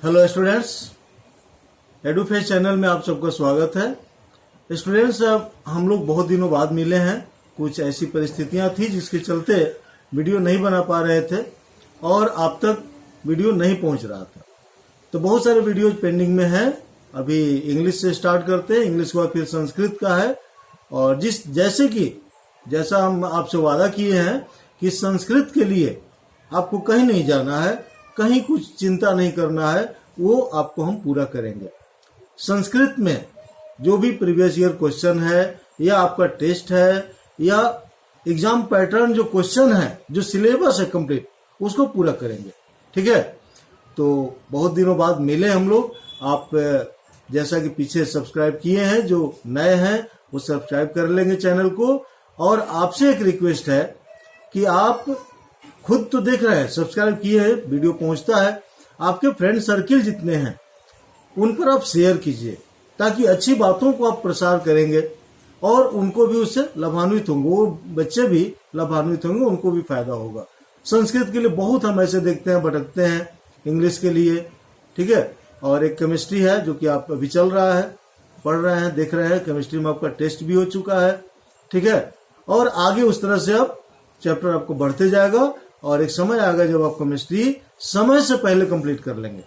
Hello students, एडुफेस channel में आप सबका स्वागत है। स्टूडेंट्स, अब हम लोग बहुत दिनों बाद मिले हैं। कुछ ऐसी परिस्थितियां थी जिसके चलते वीडियो नहीं बना पा रहे थे और आप तक वीडियो नहीं पहुंच रहा था। तो बहुत सारे वीडियोज पेंडिंग में हैं। अभी इंग्लिश से स्टार्ट करते हैं, इंग्लिश के बाद फिर संस्कृत का है। और जैसा हम आपसे वादा किए हैं कि संस्कृत के लिए आपको कहीं नहीं जाना है, कहीं कुछ चिंता नहीं करना है, वो आपको हम पूरा करेंगे। संस्कृत में जो भी प्रीवियस ईयर क्वेश्चन है या आपका टेस्ट है या एग्जाम पैटर्न जो क्वेश्चन है, जो सिलेबस है कंप्लीट, उसको पूरा करेंगे। ठीक है, तो बहुत दिनों बाद मिले हम लोग। आप जैसा कि पीछे सब्सक्राइब किए हैं, जो नए हैं वो सब्सक्राइब कर लेंगे चैनल को। और आपसे एक रिक्वेस्ट है कि आप खुद तो देख रहे हैं, सब्सक्राइब किए हैं, वीडियो पहुंचता है, आपके फ्रेंड सर्किल जितने हैं उन पर आप शेयर कीजिए, ताकि अच्छी बातों को आप प्रसार करेंगे और उनको भी उससे लाभान्वित होंगे, वो बच्चे भी लाभान्वित होंगे, उनको भी फायदा होगा। संस्कृत के लिए बहुत हम ऐसे देखते हैं, भटकते हैं, इंग्लिश के लिए। ठीक है, और एक केमिस्ट्री है जो कि आप अभी चल रहा है, पढ़ रहे हैं, देख रहे हैं। केमिस्ट्री में आपका टेस्ट भी हो चुका है। ठीक है, और आगे उस तरह से अब चैप्टर आपको बढ़ते जाएगा और एक समय आएगा जब आप केमिस्ट्री समय से पहले कंप्लीट कर लेंगे।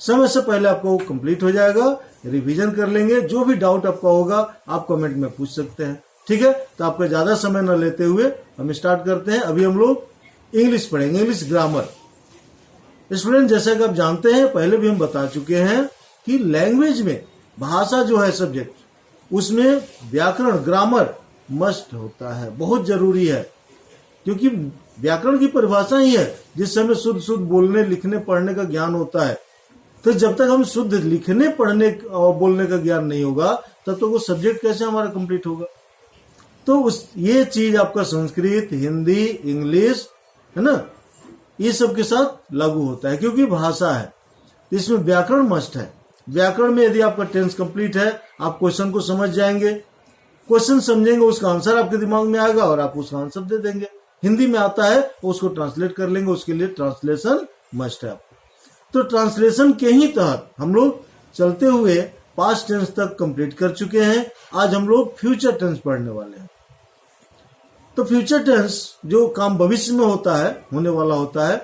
समय से पहले आपको वो कंप्लीट हो जाएगा, रिवीजन कर लेंगे। जो भी डाउट आपका होगा आप कमेंट में पूछ सकते हैं। ठीक है, तो आपका ज्यादा समय न लेते हुए हम स्टार्ट करते हैं। अभी हम लोग इंग्लिश पढ़ेंगे, इंग्लिश ग्रामर। स्टूडेंट, जैसा कि आप जानते हैं, पहले भी हम बता चुके हैं कि लैंग्वेज में, भाषा जो है सब्जेक्ट, उसमें व्याकरण, ग्रामर मस्ट होता है, बहुत जरूरी है। क्योंकि व्याकरण की परिभाषा ही है जिससे हमें शुद्ध बोलने, लिखने, पढ़ने का ज्ञान होता है। तो जब तक हम शुद्ध लिखने, पढ़ने और बोलने का ज्ञान नहीं होगा, तब तक वो सब्जेक्ट कैसे हमारा कंप्लीट होगा। तो ये चीज आपका संस्कृत, हिंदी, इंग्लिश, है ना, ये सब के साथ लागू होता है, क्योंकि भाषा है। इसमें व्याकरण मस्ट है। व्याकरण में यदि आपका टेंस कंप्लीट है, आप क्वेश्चन को समझ जाएंगे, क्वेश्चन समझेंगे, उसका आंसर आपके दिमाग में आएगा और आप उसका आंसर दे देंगे। हिंदी में आता है, उसको ट्रांसलेट कर लेंगे, उसके लिए ट्रांसलेशन मस्ट है आपको। तो ट्रांसलेशन के ही तहत हम लोग चलते हुए पास्ट टेंस तक कंप्लीट कर चुके हैं। आज हम लोग फ्यूचर टेंस पढ़ने वाले हैं। तो फ्यूचर टेंस जो काम भविष्य में होता है, होने वाला होता है,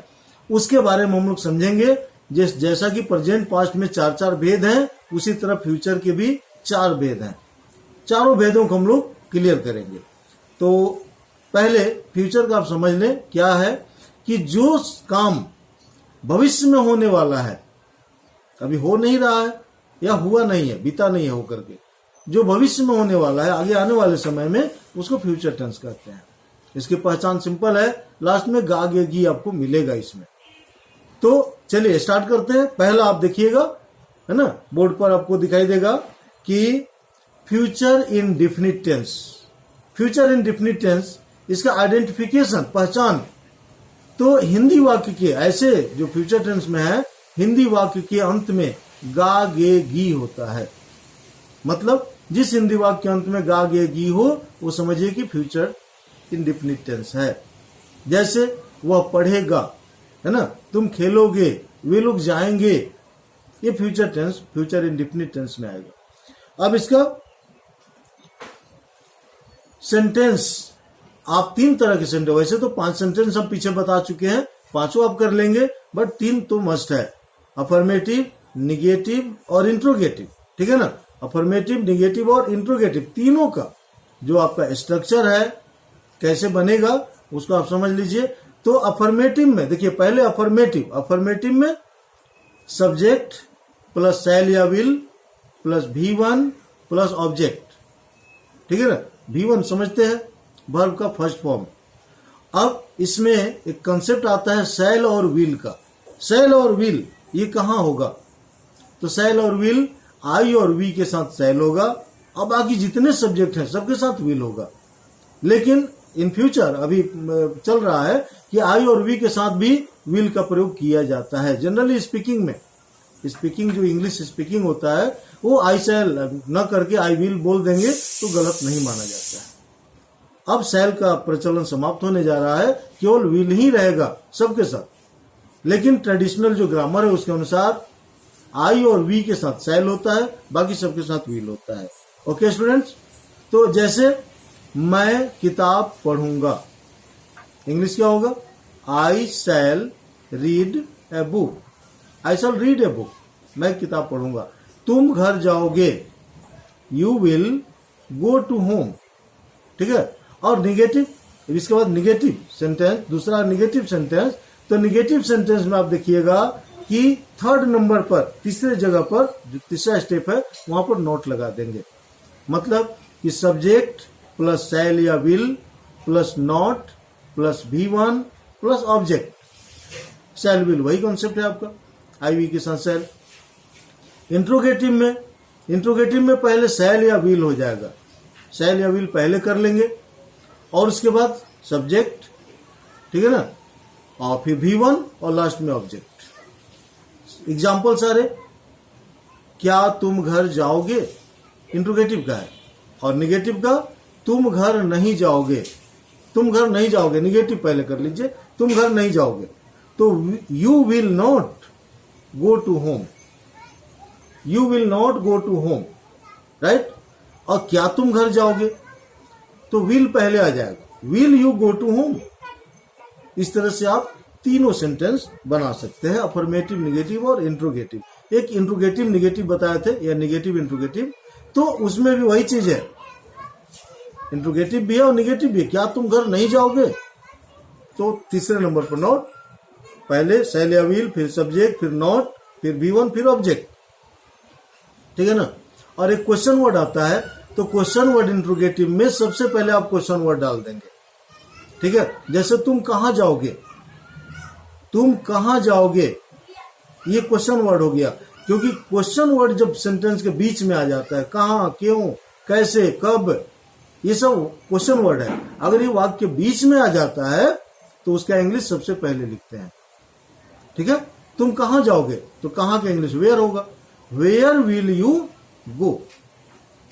उसके बारे में हम लोग समझेंगे। जैसा कि प्रेजेंट, पास्ट में 4 भेद हैं, उसी तरह फ्यूचर के भी 4 भेद हैं। चारों भेदों को हम लोग क्लियर करेंगे। तो पहले फ्यूचर का आप समझ लें क्या है, कि जो काम भविष्य में होने वाला है, अभी हो नहीं रहा है या हुआ नहीं है, बीता नहीं है होकर के, जो भविष्य में होने वाला है, आगे आने वाले समय में, उसको फ्यूचर टेंस कहते हैं। इसकी पहचान सिंपल है, लास्ट में गा गे गी आपको मिलेगा इसमें। तो चलिए स्टार्ट करते हैं। पहला आप देखिएगा, है ना, बोर्ड पर आपको दिखाई देगा कि future indefinite tense. Future indefinite tense, इसका आइडेंटिफिकेशन, पहचान। तो हिंदी वाक्य के ऐसे जो फ्यूचर टेंस में है, हिंदी वाक्य के अंत में गा गे गी होता है। मतलब जिस हिंदी वाक्य के अंत में गा गे गी हो, वो समझिए कि फ्यूचर इंडिफिनिट टेंस है। जैसे वह पढ़ेगा, है ना, तुम खेलोगे, वे लोग जाएंगे, ये future tense, future indefinite tense में आएगा। अब इसका सेंटेंस, आप 3 तरह के सेंटेंस, वैसे तो 5 सेंटेंस हम पीछे बता चुके हैं, 5 आप कर लेंगे, बट 3 तो मस्ट है, अफर्मेटिव, निगेटिव और इंट्रोगेटिव। ठीक है ना, अफर्मेटिव, निगेटिव और इंट्रोगेटिव, तीनों का जो आपका स्ट्रक्चर है, कैसे बनेगा, उसको आप समझ लीजिए। तो अफर्मेटिव में देखिए, पहले अफर्मेटिव में सब्जेक्ट प्लस शैल या will plus V1 plus object. ठीक है ना, V1 समझते हैं, वर्ब का फर्स्ट फॉर्म। अब इसमें एक कंसेप्ट आता है शैल और विल का। शैल और विल ये कहाँ होगा, तो शैल और विल आई और वी के साथ शैल होगा, और बाकी जितने सब्जेक्ट हैं सबके साथ विल होगा। लेकिन इन फ्यूचर अभी चल रहा है कि आई और वी के साथ भी विल का प्रयोग किया जाता है। जनरली स्पीकिंग में, स्पीकिंग जो इंग्लिश स्पीकिंग होता है, वो आई शैल न करके आई विल बोल देंगे तो गलत नहीं माना जाता है। अब शैल का प्रचलन समाप्त होने जा रहा है, केवल विल ही रहेगा सबके साथ। लेकिन ट्रेडिशनल जो ग्रामर है उसके अनुसार आई और वी के साथ शैल होता है, बाकी सबके साथ विल होता है। ओके स्टूडेंट्स, तो जैसे मैं किताब पढ़ूंगा, इंग्लिश क्या होगा? I shall read a book, I shall read a book, मैं किताब पढ़ूंगा। तुम घर जाओगे, you will go to home, ठीक है। और निगेटिव, इसके बाद निगेटिव सेंटेंस, दूसरा निगेटिव सेंटेंस। तो निगेटिव सेंटेंस में आप देखिएगा कि थर्ड नंबर पर, तीसरे जगह पर, जो तीसरा स्टेप है वहां पर नोट लगा देंगे। मतलब कि सब्जेक्ट प्लस शैल या will plus not plus V1 plus object, shell will वही कॉन्सेप्ट है आपका, IV के साथ शैल। इंट्रोगेटिव में पहले शैल या विल हो जाएगा, शैल या विल पहले कर लेंगे और उसके बाद सब्जेक्ट, ठीक है ना, और फिर V1 और लास्ट में ऑब्जेक्ट। एग्जाम्पल सारे, क्या तुम घर जाओगे, इंट्रोगेटिव का है, और निगेटिव का तुम घर नहीं जाओगे, तुम घर नहीं जाओगे, निगेटिव पहले कर लीजिए, तुम घर नहीं जाओगे। तो you will not go to home, you will not go to home, right. और क्या तुम घर जाओगे, तो विल पहले आ जाएगा, will you go to home. इस तरह से आप तीनों सेंटेंस बना सकते हैं, अफर्मेटिव, निगेटिव और इंट्रोगेटिव। एक इंट्रोगेटिव निगेटिव बताए थे, या निगेटिव इंट्रोगेटिव, तो उसमें भी वही चीज है, इंट्रोगेटिव भी है और निगेटिव भी है। क्या तुम घर नहीं जाओगे, तो तीसरे नंबर पर नोट, पहले शैल या विल, फिर सब्जेक्ट, फिर नोट, फिर V1, फिर ऑब्जेक्ट, ठीक है ना। और एक क्वेश्चन वर्ड आता है, तो क्वेश्चन वर्ड इंट्रोगेटिव में सबसे पहले आप क्वेश्चन वर्ड डाल देंगे, ठीक है। जैसे तुम कहां जाओगे, तुम कहां जाओगे, ये क्वेश्चन वर्ड हो गया, क्योंकि क्वेश्चन वर्ड जब सेंटेंस के बीच में आ जाता है, कहां, क्यों, कैसे, कब, ये सब क्वेश्चन वर्ड है। अगर ये वाक्य के बीच में आ जाता है तो उसका इंग्लिश सबसे पहले लिखते हैं, ठीक है। तुम कहां जाओगे, तो कहां का इंग्लिश वेयर होगा, वेयर विल यू गो,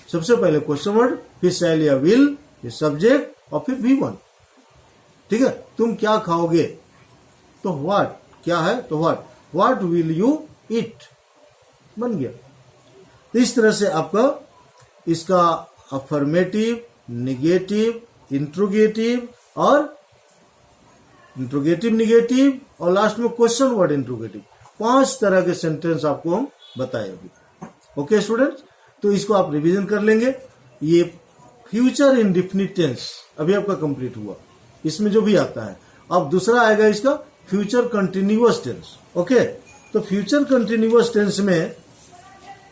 सबसे पहले क्वेश्चन वर्ड, फिर शैल या विल, फिर सब्जेक्ट और फिर V1, ठीक है। तुम क्या खाओगे, तो व्हाट, क्या है तो व्हाट विल यू ईट, बन गया। तो इस तरह से आपका इसका अफर्मेटिव, निगेटिव, इंट्रोगेटिव निगेटिव और लास्ट में क्वेश्चन वर्ड इंट्रोगेटिव, 5 तरह के सेंटेंस आपको हम बताए अभी। ओके स्टूडेंट्स, तो इसको आप रिवीजन कर लेंगे। ये फ्यूचर इंडेफिनिट टेंस अभी आपका कंप्लीट हुआ, इसमें जो भी आता है। अब दूसरा आएगा इसका फ्यूचर कंटिन्यूअस टेंस। ओके, तो फ्यूचर कंटिन्यूअस टेंस में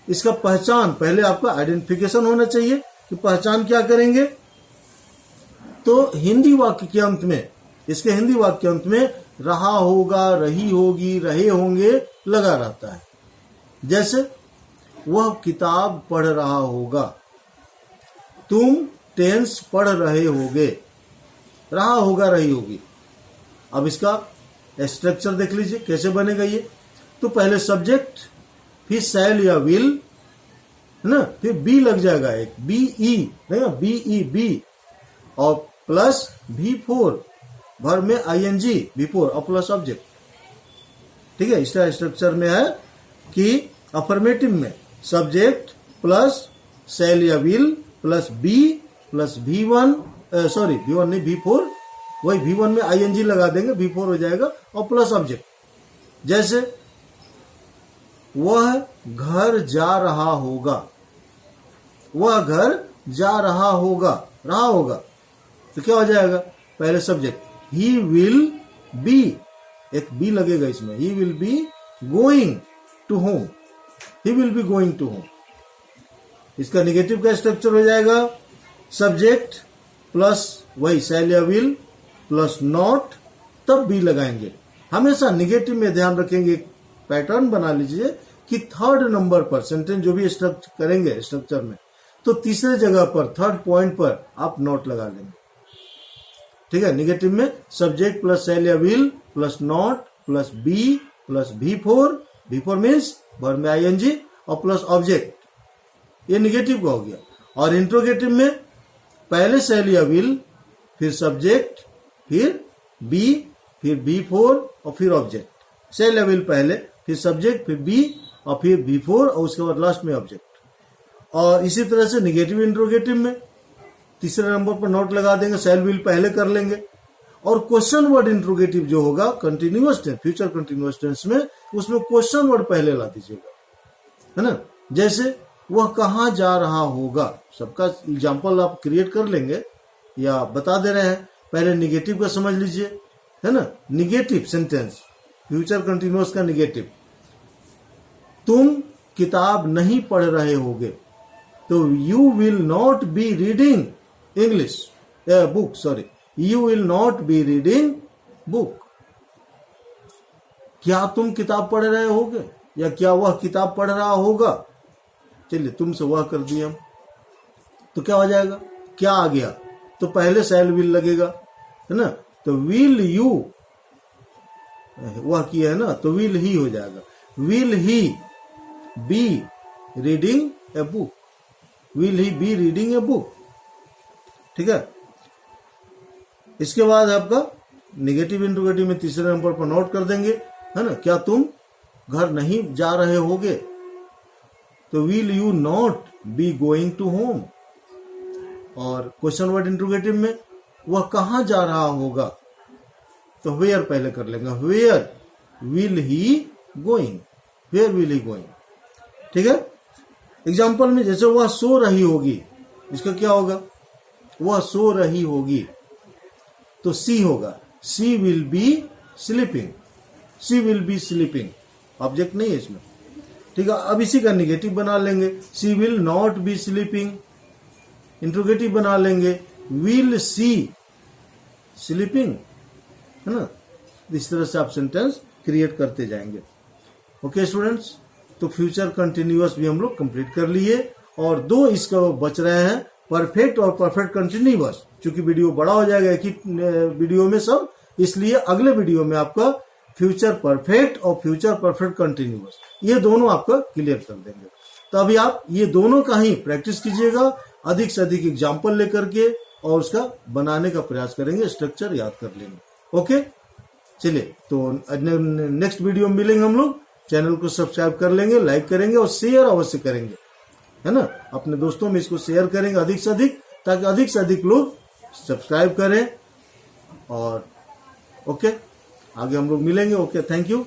इसका पहचान, पहले आपका आइडेंटिफिकेशन होना चाहिए कि पहचान क्या करेंगे। तो हिंदी वाक्य के अंत में, इसके हिंदी वाक्य के अंत में रहा होगा, रही होगी, रहे होंगे लगा रहता है। जैसे वह किताब पढ़ रहा होगा, तुम टेंस पढ़ रहे होगे, रहा होगा, रही होगी। अब इसका स्ट्रक्चर देख लीजिए कैसे बनेगा ये। तो पहले सब्जेक्ट, फिर शैल या विल, है ना, फिर बी लग जाएगा एक, BE, है ना, BE और प्लस V4, भर में ING V4 और प्लस ऑब्जेक्ट, ठीक है। इसका स्ट्रक्चर में है कि अफर्मेटिव में सब्जेक्ट प्लस शैल या will plus B plus V1, sorry V1 नहीं V4, वही V1 में ING लगा देंगे, V4 हो जाएगा और प्लस ऑब्जेक्ट। जैसे वह घर जा रहा होगा, वह घर जा रहा होगा, रहा होगा, तो क्या हो जाएगा, पहले सब्जेक्ट, ही विल बी, एक बी लगेगा इसमें, he will be going to home, he will be going to home. इसका निगेटिव का स्ट्रक्चर हो जाएगा सब्जेक्ट प्लस वही शैल या विल प्लस नॉट, तब बी लगाएंगे। हमेशा निगेटिव में ध्यान रखेंगे, पैटर्न बना लीजिए कि थर्ड नंबर पर सेंटेंस जो भी स्ट्रक्चर करेंगे स्ट्रक्चर में, तो तीसरे जगह पर, थर्ड पॉइंट पर आप नॉट लगा लेंगे, ठीक है। निगेटिव में सब्जेक्ट प्लस शैल या will plus not plus be plus V4 means verb में ING और प्लस ऑब्जेक्ट, ये निगेटिव का हो गया। और इंट्रोगेटिव में पहले शैल या विल, फिर सब्जेक्ट, फिर बी, फिर V4 और फिर ऑब्जेक्ट, सेल या विल पहले, फिर सब्जेक्ट, फिर बी और फिर बिफोर और उसके बाद लास्ट में ऑब्जेक्ट। और इसी तरह से निगेटिव इंट्रोगेटिव में तीसरे नंबर पर नोट लगा देंगे, सेल विल पहले कर लेंगे। और क्वेश्चन वर्ड इंट्रोगेटिव जो होगा continuous tense, future continuous tense में, उसमें क्वेश्चन वर्ड पहले ला दीजिएगा, है ना। जैसे वह कहाँ जा रहा होगा, सबका एग्जाम्पल आप क्रिएट कर लेंगे या बता दे रहे हैं। पहले निगेटिव का समझ लीजिए, है ना। निगेटिव सेंटेंस, फ्यूचर कंटिन्यूअस का निगेटिव, तुम किताब नहीं पढ़ रहे होगे, तो you will not be reading English book, sorry, you will not be reading book. क्या तुम किताब पढ़ रहे होगे या क्या वह किताब पढ़ रहा होगा। चलिए तुमसे वह कर दिया हम, तो क्या हो जाएगा, क्या आ गया, तो पहले सेल विल लगेगा, है ना। तो विल यू, वह किया है ना, तो विल ही हो जाएगा। Will he be reading a book, will he be reading a book, ठीक है। इसके बाद आपका नेगेटिव इंट्रोगेटिव में तीसरे नंबर पर नोट कर देंगे, है ना। क्या तुम घर नहीं जा रहे होगे, तो will you not be going to home. और क्वेश्चन वर्ड इंट्रोगेटिव में वह कहाँ जा रहा होगा, तो वेयर पहले कर लेंगे, where will he going, where will he going, ठीक है। एग्जाम्पल में जैसे वह सो रही होगी, इसका क्या होगा, वह सो रही होगी, तो सी होगा, she will be sleeping, she will be sleeping, object नहीं है इसमें, ठीक है। अब इसी का निगेटिव बना लेंगे, she will not be sleeping. Interrogative बना लेंगे, विल सी स्लीपिंग, है ना। इस तरह से आप सेंटेंस क्रिएट करते जाएंगे। ओके स्टूडेंट्स, तो फ्यूचर कंटिन्यूअस भी हम लोग कंप्लीट कर लिए, और दो इसका बच रहे हैं, परफेक्ट और परफेक्ट कंटिन्यूअस। क्योंकि वीडियो बड़ा हो जाएगा एक ही वीडियो में सब, इसलिए अगले वीडियो में आपका फ्यूचर परफेक्ट और फ्यूचर परफेक्ट कंटिन्यूअस ये दोनों आपका क्लियर कर देंगे। तो अभी आप ये दोनों का ही प्रैक्टिस कीजिएगा, अधिक से अधिक एग्जाम्पल लेकर के, और उसका बनाने का प्रयास करेंगे, स्ट्रक्चर याद कर लेंगे। ओके, चलिए तो नेक्स्ट वीडियो में मिलेंगे हम लोग। चैनल को सब्सक्राइब कर लेंगे, लाइक करेंगे और शेयर अवश्य करेंगे, है ना। अपने दोस्तों में इसको शेयर करेंगे अधिक से अधिक, ताकि अधिक से अधिक लोग सब्सक्राइब करें। और ओके, आगे हम लोग मिलेंगे। Okay, thank you.